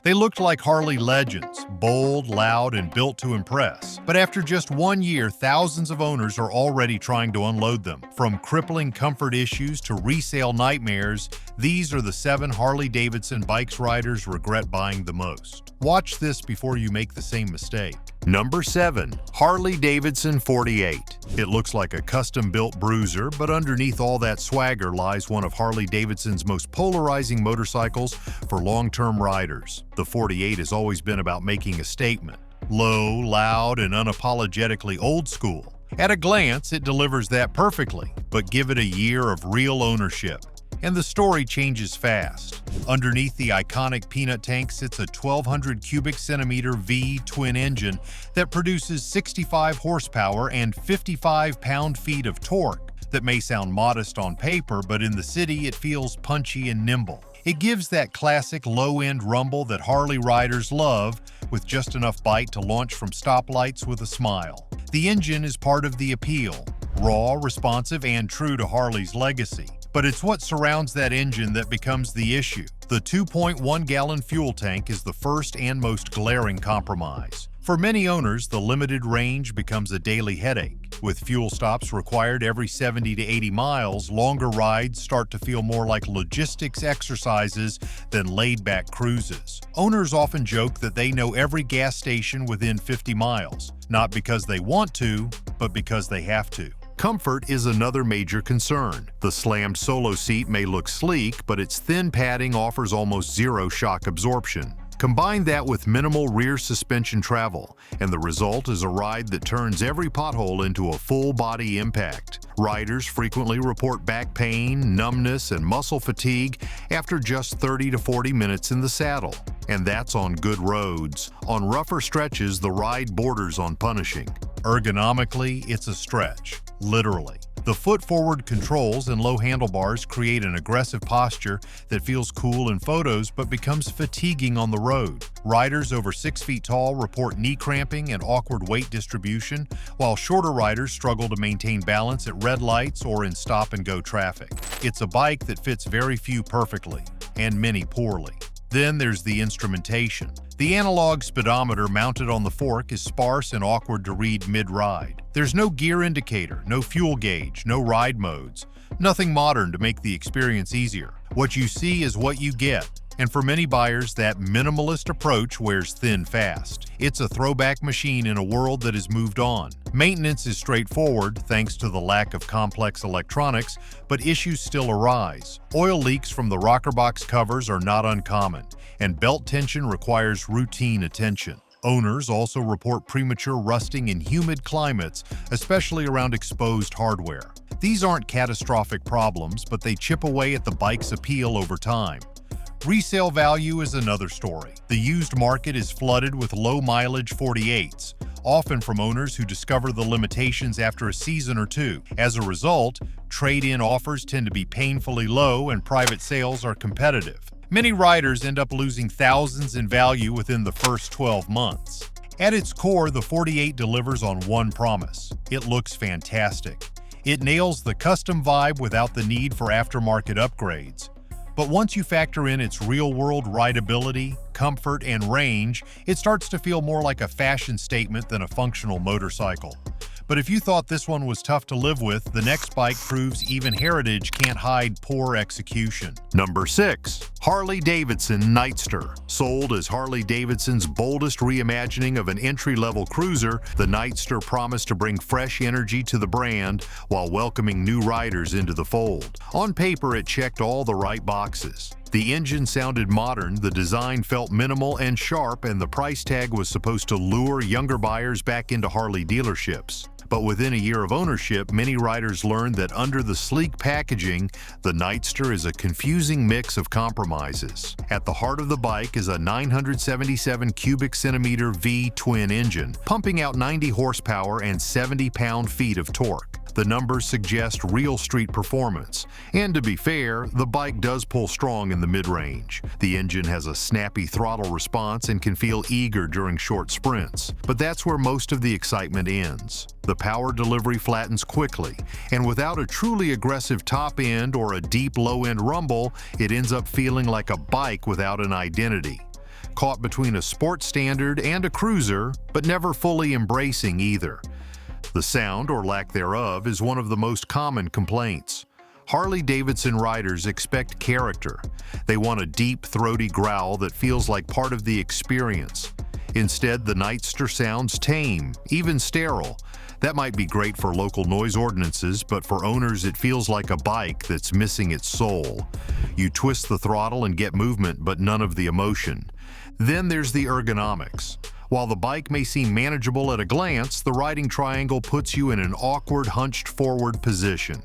They looked like Harley legends, bold, loud, and built to impress. But after just 1 year, thousands of owners are already trying to unload them. From crippling comfort issues to resale nightmares, these are the 7 Harley-Davidson bikes riders regret buying the most. Watch this before you make the same mistake. Number 7. Harley-Davidson 48. It looks like a custom-built bruiser, but underneath all that swagger lies one of Harley-Davidson's most polarizing motorcycles for long-term riders. The 48 has always been about making a statement. Low, loud, and unapologetically old school. At a glance, it delivers that perfectly, but give it a year of real ownership, and the story changes fast. Underneath the iconic peanut tank sits a 1,200 cubic centimeter V twin engine that produces 65 horsepower and 55 pound-feet of torque that may sound modest on paper, but in the city it feels punchy and nimble. It gives that classic low-end rumble that Harley riders love, with just enough bite to launch from stoplights with a smile. The engine is part of the appeal, raw, responsive, and true to Harley's legacy. But it's what surrounds that engine that becomes the issue. The 2.1-gallon fuel tank is the first and most glaring compromise. For many owners, the limited range becomes a daily headache. With fuel stops required every 70 to 80 miles, longer rides start to feel more like logistics exercises than laid-back cruises. Owners often joke that they know every gas station within 50 miles, not because they want to, but because they have to. Comfort is another major concern. The slammed solo seat may look sleek, but its thin padding offers almost zero shock absorption. Combine that with minimal rear suspension travel, and the result is a ride that turns every pothole into a full-body impact. Riders frequently report back pain, numbness, and muscle fatigue after just 30 to 40 minutes in the saddle. And that's on good roads. On rougher stretches, the ride borders on punishing. Ergonomically, it's a stretch, literally. The foot-forward controls and low handlebars create an aggressive posture that feels cool in photos but becomes fatiguing on the road. Riders over 6 feet tall report knee cramping and awkward weight distribution, while shorter riders struggle to maintain balance at red lights or in stop-and-go traffic. It's a bike that fits very few perfectly, and many poorly. Then there's the instrumentation. The analog speedometer mounted on the fork is sparse and awkward to read mid-ride. There's no gear indicator, no fuel gauge, no ride modes. Nothing modern to make the experience easier. What you see is what you get. And for many buyers, that minimalist approach wears thin fast. It's a throwback machine in a world that has moved on. Maintenance is straightforward thanks to the lack of complex electronics, but issues still arise. Oil leaks from the rocker box covers are not uncommon, and belt tension requires routine attention. Owners also report premature rusting in humid climates, especially around exposed hardware. These aren't catastrophic problems, but they chip away at the bike's appeal over time. Resale value is another story. The used market is flooded with low-mileage 48s, often from owners who discover the limitations after a season or two. As a result, trade-in offers tend to be painfully low and private sales are competitive. Many riders end up losing thousands in value within the first 12 months. At its core, the 48 delivers on one promise. It looks fantastic. It nails the custom vibe without the need for aftermarket upgrades. But once you factor in its real-world rideability, comfort, and range, it starts to feel more like a fashion statement than a functional motorcycle. But if you thought this one was tough to live with, the next bike proves even heritage can't hide poor execution. Number 6. Harley-Davidson Nightster. Sold as Harley-Davidson's boldest reimagining of an entry-level cruiser, the Nightster promised to bring fresh energy to the brand while welcoming new riders into the fold. On paper, it checked all the right boxes. The engine sounded modern, the design felt minimal and sharp, and the price tag was supposed to lure younger buyers back into Harley dealerships. But within a year of ownership, many riders learned that under the sleek packaging, the Nightster is a confusing mix of compromises. At the heart of the bike is a 977 cubic centimeter V twin engine, pumping out 90 horsepower and 70 pound-feet of torque. The numbers suggest real street performance. And to be fair, the bike does pull strong in the mid-range. The engine has a snappy throttle response and can feel eager during short sprints. But that's where most of the excitement ends. The power delivery flattens quickly, and without a truly aggressive top end or a deep low-end rumble, it ends up feeling like a bike without an identity. caught between a sport standard and a cruiser, but never fully embracing either. The sound, or lack thereof, is one of the most common complaints. Harley-Davidson riders expect character. They want a deep, throaty growl that feels like part of the experience. Instead, the Nightster sounds tame, even sterile. That might be great for local noise ordinances, but for owners it feels like a bike that's missing its soul. You twist the throttle and get movement, but none of the emotion. Then there's the ergonomics. While the bike may seem manageable at a glance, the riding triangle puts you in an awkward, hunched forward position.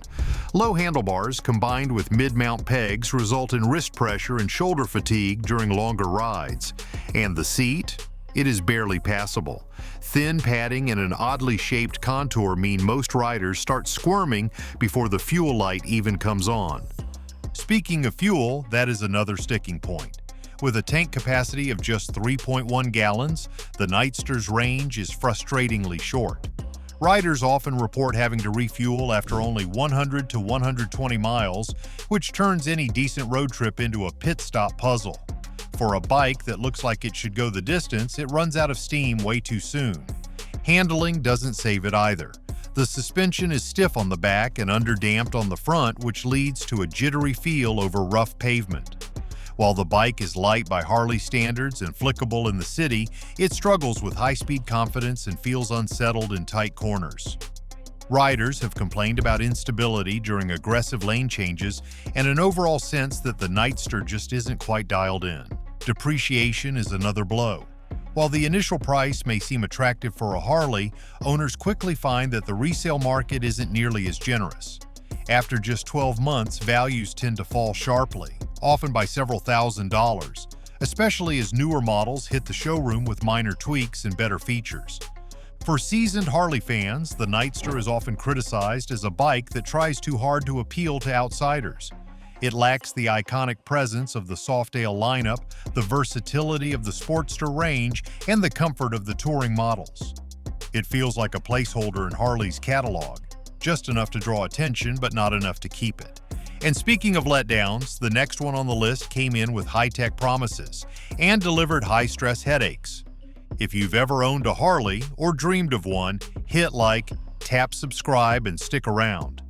Low handlebars combined with mid-mount pegs result in wrist pressure and shoulder fatigue during longer rides. And the seat? It is barely passable. Thin padding and an oddly shaped contour mean most riders start squirming before the fuel light even comes on. Speaking of fuel, that is another sticking point. With a tank capacity of just 3.1 gallons, the Nightster's range is frustratingly short. Riders often report having to refuel after only 100 to 120 miles, which turns any decent road trip into a pit stop puzzle. For a bike that looks like it should go the distance, it runs out of steam way too soon. Handling doesn't save it either. The suspension is stiff on the back and underdamped on the front, which leads to a jittery feel over rough pavement. While the bike is light by Harley standards and flickable in the city, it struggles with high-speed confidence and feels unsettled in tight corners. Riders have complained about instability during aggressive lane changes and an overall sense that the Nightster just isn't quite dialed in. Depreciation is another blow. While the initial price may seem attractive for a Harley, owners quickly find that the resale market isn't nearly as generous. After just 12 months, values tend to fall sharply, often by several $1,000s, especially as newer models hit the showroom with minor tweaks and better features. For seasoned Harley fans, the Nightster is often criticized as a bike that tries too hard to appeal to outsiders. It lacks the iconic presence of the Softail lineup, the versatility of the Sportster range, and the comfort of the touring models. It feels like a placeholder in Harley's catalog, just enough to draw attention but not enough to keep it. And speaking of letdowns, the next one on the list came in with high-tech promises and delivered high-stress headaches. If you've ever owned a Harley or dreamed of one, hit like, tap subscribe, and stick around.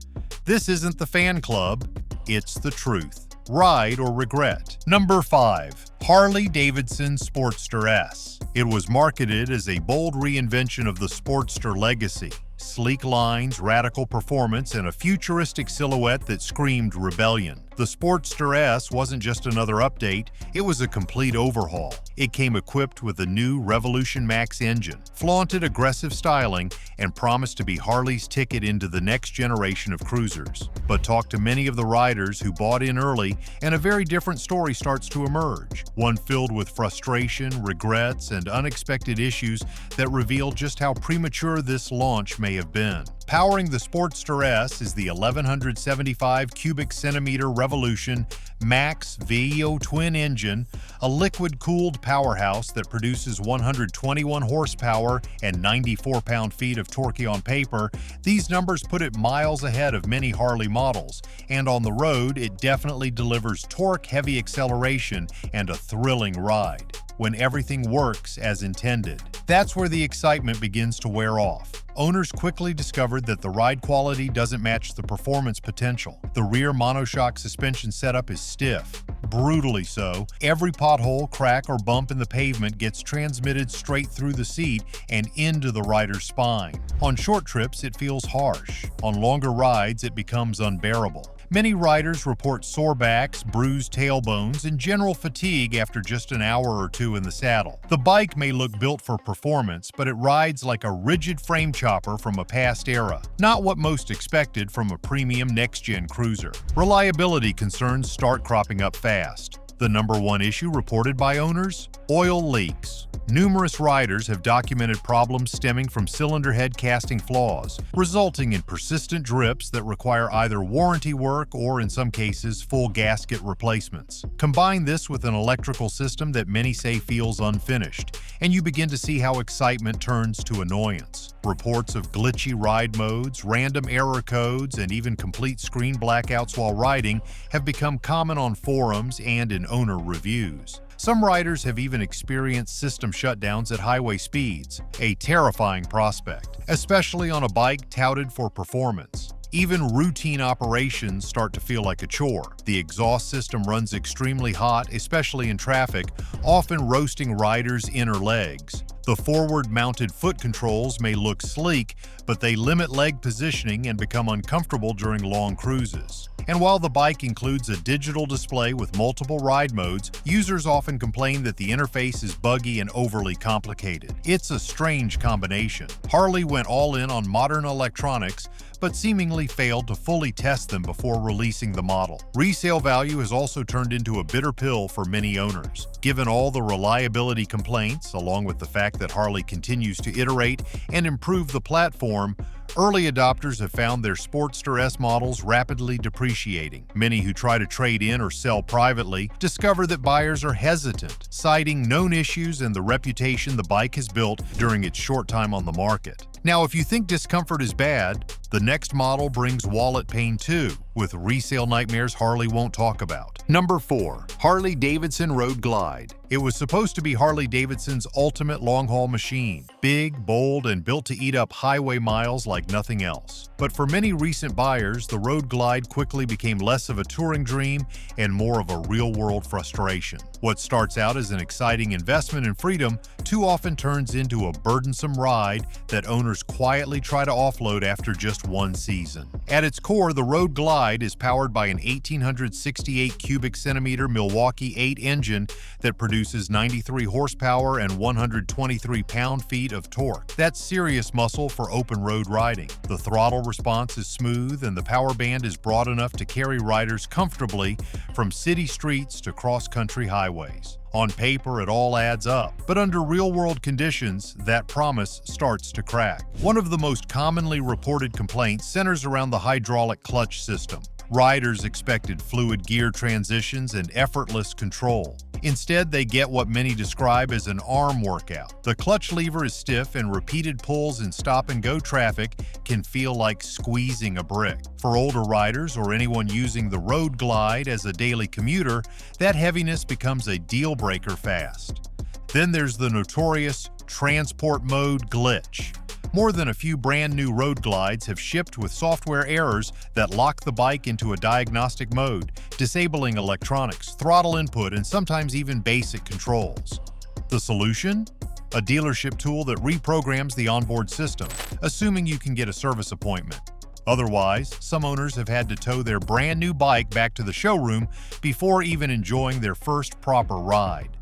This isn't the fan club, it's the truth. Ride or regret. Number 5. Harley-Davidson Sportster S. It was marketed as a bold reinvention of the Sportster legacy. Sleek lines, radical performance, and a futuristic silhouette that screamed rebellion. The Sportster S wasn't just another update, it was a complete overhaul. It came equipped with a new Revolution Max engine, flaunted aggressive styling, and promised to be Harley's ticket into the next generation of cruisers. But talk to many of the riders who bought in early, and a very different story starts to emerge. One filled with frustration, regrets, and unexpected issues that reveal just how premature this launch may have been. Powering the Sportster S is the 1175 cubic centimeter Revolution Max VEO twin engine, a liquid-cooled powerhouse that produces 121 horsepower and 94 pound-feet of torque on paper. These numbers put it miles ahead of many Harley models, and on the road it definitely delivers torque-heavy acceleration and a thrilling ride when everything works as intended. That's where the excitement begins to wear off. Owners quickly discovered that the ride quality doesn't match the performance potential. The rear monoshock suspension setup is stiff, brutally so. Every pothole, crack, or bump in the pavement gets transmitted straight through the seat and into the rider's spine. On short trips, it feels harsh. On longer rides, it becomes unbearable. Many riders report sore backs, bruised tailbones, and general fatigue after just an hour or two in the saddle. The bike may look built for performance, but it rides like a rigid frame chopper from a past era. Not what most expected from a premium next-gen cruiser. Reliability concerns start cropping up fast. The number one issue reported by owners? Oil leaks. Numerous riders have documented problems stemming from cylinder head casting flaws, resulting in persistent drips that require either warranty work or, in some cases, full gasket replacements. Combine this with an electrical system that many say feels unfinished, and you begin to see how excitement turns to annoyance. Reports of glitchy ride modes, random error codes, and even complete screen blackouts while riding have become common on forums and in owner reviews. Some riders have even experienced system shutdowns at highway speeds, a terrifying prospect, especially on a bike touted for performance. Even routine operations start to feel like a chore. The exhaust system runs extremely hot, especially in traffic, often roasting riders' inner legs. The forward-mounted foot controls may look sleek, but they limit leg positioning and become uncomfortable during long cruises. And while the bike includes a digital display with multiple ride modes, users often complain that the interface is buggy and overly complicated. It's a strange combination. Harley went all in on modern electronics, but seemingly failed to fully test them before releasing the model. Resale value has also turned into a bitter pill for many owners. Given all the reliability complaints, along with the fact that Harley continues to iterate and improve the platform, early adopters have found their Sportster S models rapidly depreciating. Many who try to trade in or sell privately discover that buyers are hesitant, citing known issues and the reputation the bike has built during its short time on the market. Now, if you think discomfort is bad, the next model brings wallet pain too, with resale nightmares Harley won't talk about. Number 4. Harley-Davidson Road Glide. It was supposed to be Harley-Davidson's ultimate long-haul machine, big, bold, and built to eat up highway miles like nothing else. But for many recent buyers, the Road Glide quickly became less of a touring dream and more of a real-world frustration. What starts out as an exciting investment in freedom too often turns into a burdensome ride that owners quietly try to offload after just one season. At its core, the Road Glide is powered by an 1,868 cubic centimeter Milwaukee 8 engine that produces 93 horsepower and 123 pound-feet of torque. That's serious muscle for open road riding. The throttle response is smooth and the power band is broad enough to carry riders comfortably from city streets to cross-country highways. On paper, it all adds up, but under real-world conditions, that promise starts to crack. One of the most commonly reported complaints centers around the hydraulic clutch system. Riders expected fluid gear transitions and effortless control. Instead, they get what many describe as an arm workout. The clutch lever is stiff and repeated pulls in stop-and-go traffic can feel like squeezing a brick. For older riders or anyone using the Road Glide as a daily commuter, that heaviness becomes a deal-breaker fast. Then there's the notorious transport mode glitch. More than a few brand new Road Glides have shipped with software errors that lock the bike into a diagnostic mode, disabling electronics, throttle input, and sometimes even basic controls. The solution? A dealership tool that reprograms the onboard system, assuming you can get a service appointment. Otherwise, some owners have had to tow their brand new bike back to the showroom before even enjoying their first proper ride.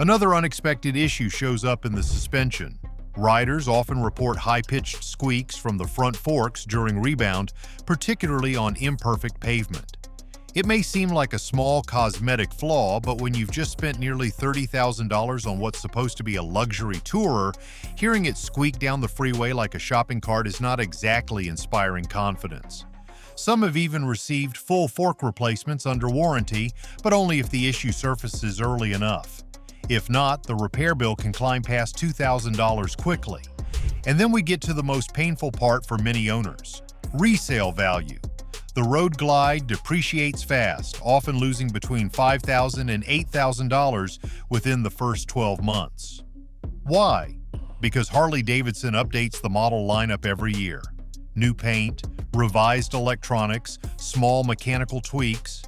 Another unexpected issue shows up in the suspension. Riders often report high-pitched squeaks from the front forks during rebound, particularly on imperfect pavement. It may seem like a small cosmetic flaw, but when you've just spent nearly $30,000 on what's supposed to be a luxury tourer, hearing it squeak down the freeway like a shopping cart is not exactly inspiring confidence. Some have even received full fork replacements under warranty, but only if the issue surfaces early enough. If not, the repair bill can climb past $2,000 quickly. And then we get to the most painful part for many owners: resale value. The Road Glide depreciates fast, often losing between $5,000 and $8,000 within the first 12 months. Why? Because Harley-Davidson updates the model lineup every year. New paint, revised electronics, small mechanical tweaks.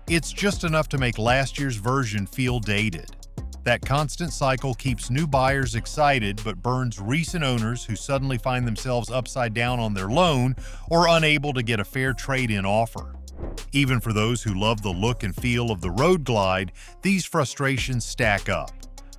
It's just enough to make last year's version feel dated. That constant cycle keeps new buyers excited but burns recent owners who suddenly find themselves upside down on their loan or unable to get a fair trade-in offer. Even for those who love the look and feel of the Road Glide, these frustrations stack up.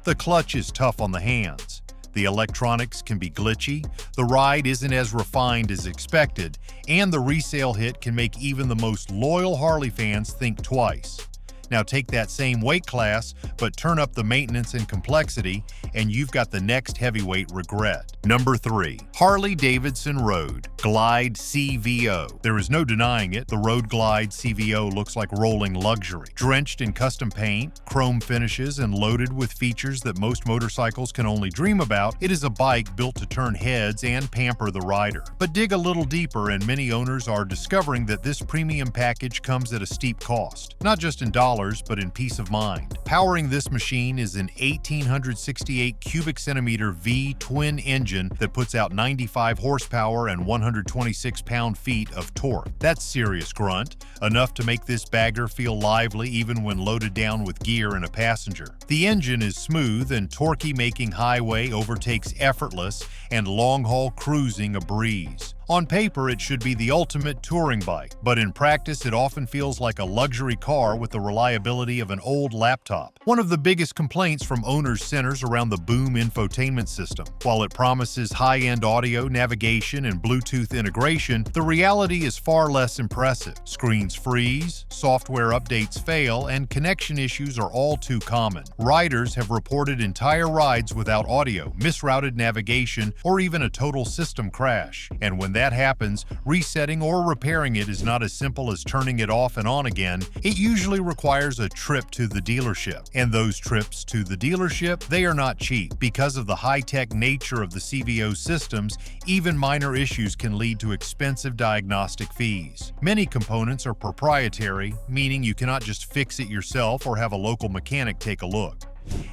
The clutch is tough on the hands. The electronics can be glitchy, the ride isn't as refined as expected, and the resale hit can make even the most loyal Harley fans think twice. Now take that same weight class, but turn up the maintenance and complexity, and you've got the next heavyweight regret. Number 3. Harley-Davidson Road Glide CVO. There is no denying it, the Road Glide CVO looks like rolling luxury. Drenched in custom paint, chrome finishes, and loaded with features that most motorcycles can only dream about, it is a bike built to turn heads and pamper the rider. But dig a little deeper and many owners are discovering that this premium package comes at a steep cost. Not just in dollars, but in peace of mind. Powering this machine is an 1,868 cubic centimeter V twin engine that puts out 95 horsepower and 126 pound-feet of torque. That's serious grunt, enough to make this bagger feel lively even when loaded down with gear and a passenger. The engine is smooth and torquey, making highway overtakes effortless and long-haul cruising a breeze. On paper, it should be the ultimate touring bike, but in practice, it often feels like a luxury car with the reliability of an old laptop. One of the biggest complaints from owners centers around the boom infotainment system. While it promises high-end audio, navigation, and Bluetooth integration, the reality is far less impressive. Screens freeze, software updates fail, and connection issues are all too common. Riders have reported entire rides without audio, misrouted navigation, or even a total system crash. And when that happens, resetting or repairing it is not as simple as turning it off and on again. It usually requires a trip to the dealership. And those trips to the dealership, they are not cheap. Because of the high-tech nature of the CVO systems, even minor issues can lead to expensive diagnostic fees. Many components are proprietary, meaning you cannot just fix it yourself or have a local mechanic take a look.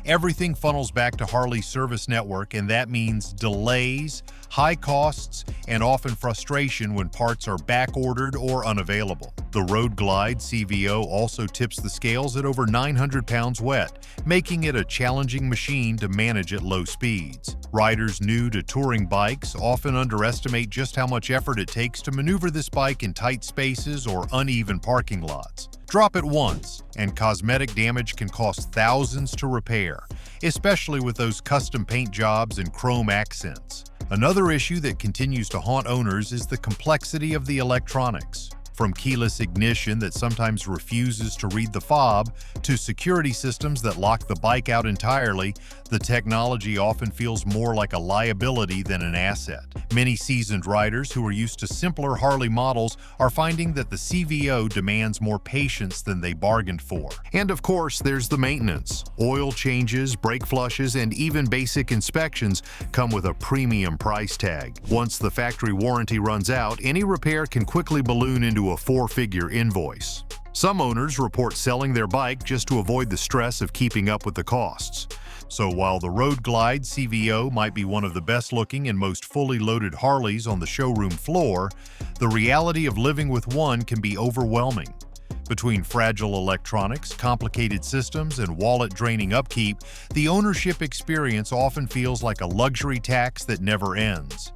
Everything funnels back to Harley's service network, and that means delays, high costs, and often frustration when parts are back-ordered or unavailable. The Road Glide CVO also tips the scales at over 900 pounds wet, making it a challenging machine to manage at low speeds. Riders new to touring bikes often underestimate just how much effort it takes to maneuver this bike in tight spaces or uneven parking lots. Drop it once, and cosmetic damage can cost thousands to repair, especially with those custom paint jobs and chrome accents. Another issue that continues to haunt owners is the complexity of the electronics. From keyless ignition that sometimes refuses to read the fob, to security systems that lock the bike out entirely, the technology often feels more like a liability than an asset. Many seasoned riders who are used to simpler Harley models are finding that the CVO demands more patience than they bargained for. And of course, there's the maintenance. Oil changes, brake flushes, and even basic inspections come with a premium price tag. Once the factory warranty runs out, any repair can quickly balloon into a four-figure invoice. Some owners report selling their bike just to avoid the stress of keeping up with the costs. So while the Road Glide CVO might be one of the best-looking and most fully loaded Harleys on the showroom floor, the reality of living with one can be overwhelming. Between fragile electronics, complicated systems, and wallet-draining upkeep, the ownership experience often feels like a luxury tax that never ends.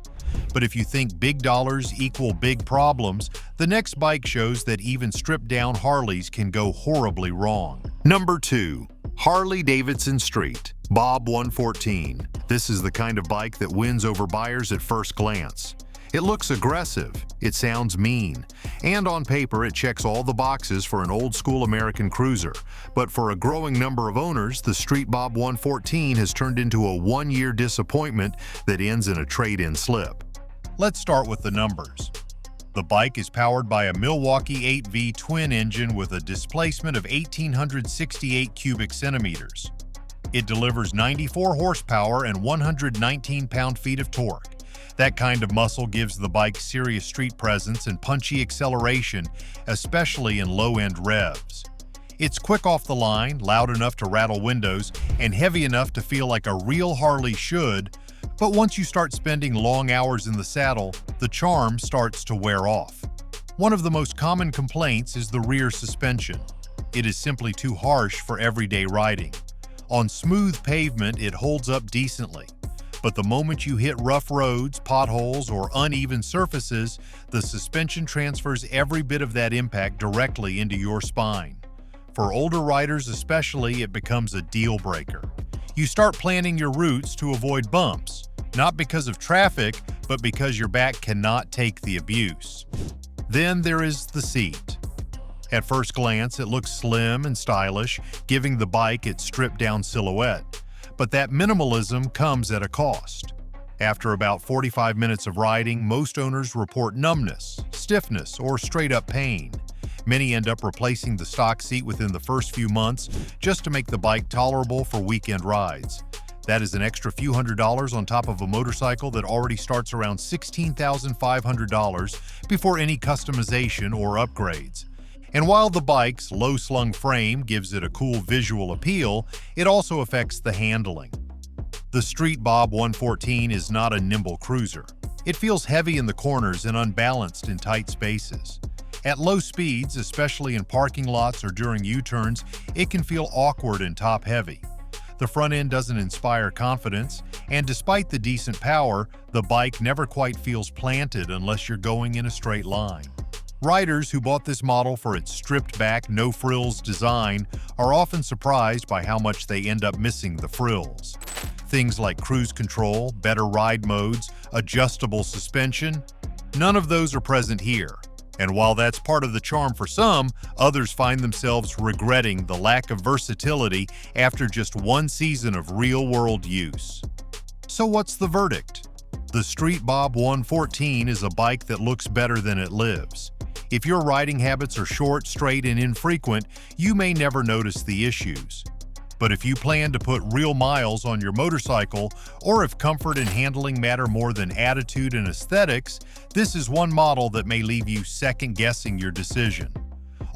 But if you think big dollars equal big problems, the next bike shows that even stripped-down Harleys can go horribly wrong. Number 2. Harley-Davidson Street Bob 114. This is the kind of bike that wins over buyers at first glance. It looks aggressive, it sounds mean, and on paper it checks all the boxes for an old-school American cruiser. But for a growing number of owners, the Street Bob 114 has turned into a one-year disappointment that ends in a trade-in slip. Let's start with the numbers. The bike is powered by a Milwaukee 8V twin engine with a displacement of 1,868 cubic centimeters. It delivers 94 horsepower and 119 pound-feet of torque. That kind of muscle gives the bike serious street presence and punchy acceleration, especially in low-end revs. It's quick off the line, loud enough to rattle windows, and heavy enough to feel like a real Harley should, but once you start spending long hours in the saddle, the charm starts to wear off. One of the most common complaints is the rear suspension. It is simply too harsh for everyday riding. On smooth pavement, it holds up decently. But the moment you hit rough roads, potholes, or uneven surfaces, the suspension transfers every bit of that impact directly into your spine. For older riders especially, it becomes a deal breaker. You start planning your routes to avoid bumps, not because of traffic, but because your back cannot take the abuse. Then there is the seat. At first glance, it looks slim and stylish, giving the bike its stripped-down silhouette. But that minimalism comes at a cost. After about 45 minutes of riding, most owners report numbness, stiffness, or straight-up pain. Many end up replacing the stock seat within the first few months just to make the bike tolerable for weekend rides. That is an extra few $100s on top of a motorcycle that already starts around $16,500 before any customization or upgrades. And while the bike's low-slung frame gives it a cool visual appeal, it also affects the handling. The Street Bob 114 is not a nimble cruiser. It feels heavy in the corners and unbalanced in tight spaces. At low speeds, especially in parking lots or during U-turns, it can feel awkward and top-heavy. The front end doesn't inspire confidence, and despite the decent power, the bike never quite feels planted unless you're going in a straight line. Riders who bought this model for its stripped-back, no-frills design are often surprised by how much they end up missing the frills. Things like cruise control, better ride modes, adjustable suspension, none of those are present here. And while that's part of the charm for some, others find themselves regretting the lack of versatility after just one season of real-world use. So what's the verdict? The Street Bob 114 is a bike that looks better than it lives. If your riding habits are short, straight, and infrequent, you may never notice the issues. But if you plan to put real miles on your motorcycle, or if comfort and handling matter more than attitude and aesthetics, this is one model that may leave you second-guessing your decision.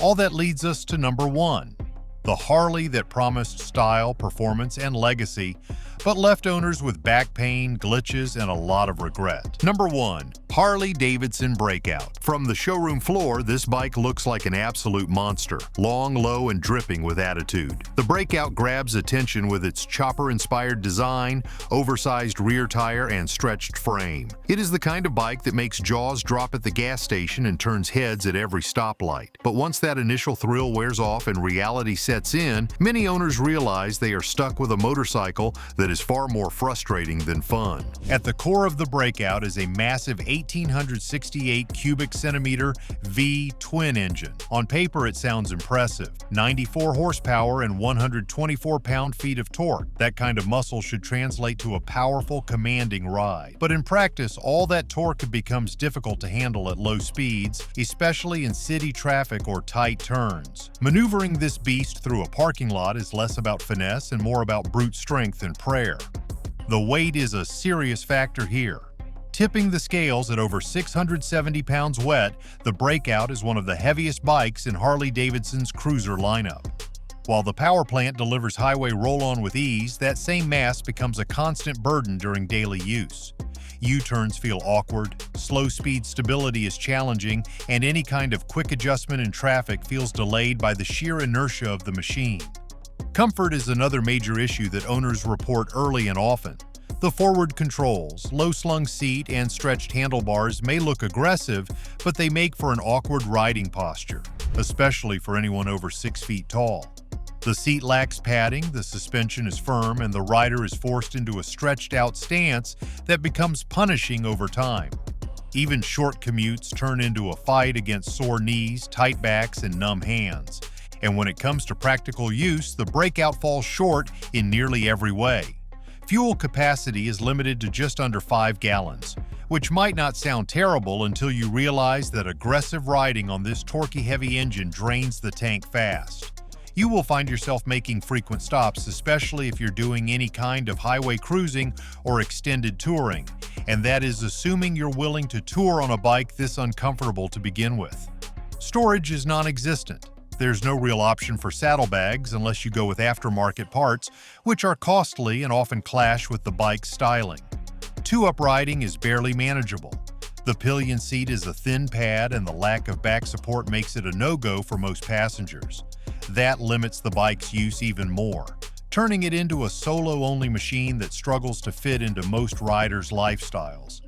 All that leads us to number 1, the Harley that promised style, performance, and legacy, but left owners with back pain, glitches, and a lot of regret. Number 1. Harley-Davidson Breakout. From the showroom floor, this bike looks like an absolute monster, long, low, and dripping with attitude. The Breakout grabs attention with its chopper-inspired design, oversized rear tire, and stretched frame. It is the kind of bike that makes jaws drop at the gas station and turns heads at every stoplight. But once that initial thrill wears off and reality sets in, many owners realize they are stuck with a motorcycle that is far more frustrating than fun. At the core of the Breakout is a massive 1,868 cubic centimeter V twin engine. On paper, it sounds impressive. 94 horsepower and 124 pound-feet of torque. That kind of muscle should translate to a powerful, commanding ride. But in practice, all that torque becomes difficult to handle at low speeds, especially in city traffic or tight turns. Maneuvering this beast through a parking lot is less about finesse and more about brute strength and prayer. The weight is a serious factor here. Tipping the scales at over 670 pounds wet, the Breakout is one of the heaviest bikes in Harley-Davidson's cruiser lineup. While the power plant delivers highway roll-on with ease, that same mass becomes a constant burden during daily use. U-turns feel awkward, slow speed stability is challenging, and any kind of quick adjustment in traffic feels delayed by the sheer inertia of the machine. Comfort is another major issue that owners report early and often. The forward controls, low-slung seat, and stretched handlebars may look aggressive, but they make for an awkward riding posture, especially for anyone over 6 feet tall. The seat lacks padding, the suspension is firm, and the rider is forced into a stretched-out stance that becomes punishing over time. Even short commutes turn into a fight against sore knees, tight backs, and numb hands. And when it comes to practical use, the Breakout falls short in nearly every way. Fuel capacity is limited to just under 5 gallons, which might not sound terrible until you realize that aggressive riding on this torquey heavy engine drains the tank fast. You will find yourself making frequent stops, especially if you're doing any kind of highway cruising or extended touring, and that is assuming you're willing to tour on a bike this uncomfortable to begin with. Storage is non-existent. There's no real option for saddlebags unless you go with aftermarket parts, which are costly and often clash with the bike's styling. Two-up riding is barely manageable. The pillion seat is a thin pad, and the lack of back support makes it a no-go for most passengers. That limits the bike's use even more, turning it into a solo-only machine that struggles to fit into most riders' lifestyles.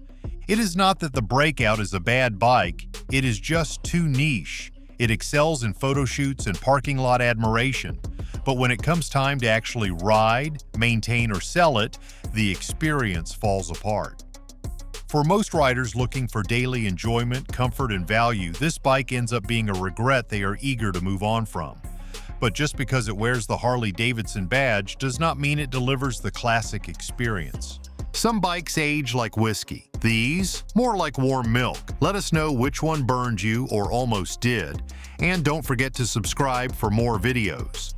It is not that the Breakout is a bad bike, it is just too niche. It excels in photo shoots and parking lot admiration, but when it comes time to actually ride, maintain, or sell it, the experience falls apart. For most riders looking for daily enjoyment, comfort, and value, this bike ends up being a regret they are eager to move on from. But just because it wears the Harley-Davidson badge does not mean it delivers the classic experience. Some bikes age like whiskey. These, more like warm milk. Let us know which one burned you or almost did. And don't forget to subscribe for more videos.